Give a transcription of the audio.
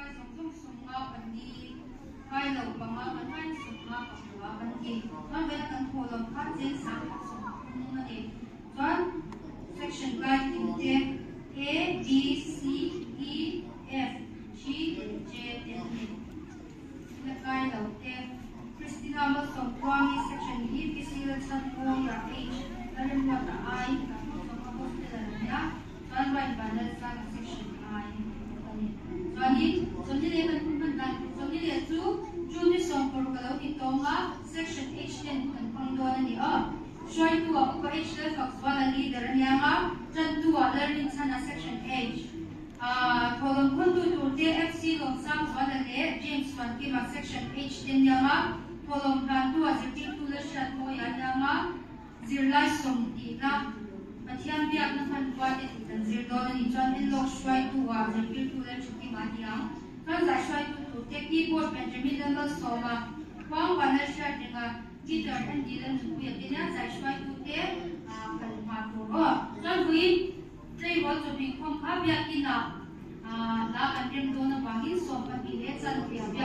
song song song nga pandi kai lo pa nga man hai song nga pa wa ban ki man wen kan pholom kha jen sa song na ni chuan section guide in te A B C E F G J na kai lo te Christina mo song kwang section E kisila chan ko ya H dalam wa ta I ka song ka post na niya chuan wan banal sa section I so ni le kan kun kan so ni le chu ni song por ka lo ti tonga section H10 kan pang do na ni shoi tu ko H le fox wala leader niya nga chan tu learning sana section H kolom kun tu FC long sam wala le James Wan ki ma section H10 niya nga kolom kan tu zirting tu le shat mo ya niya nga zirlai som ti na Atiyan biak na kan buat itu dan zirdo ni John Inlock shwai tu zirpil tu le chuki madiang kan za shwai tu te keyboard Benjamin Lembel soma wang wana share denga guitar and dilan tu ya tinya za shwai tu te kan ma tu kan hui trei wal tu bi khom biak ina la kan rem do na bangin som pa ki le chan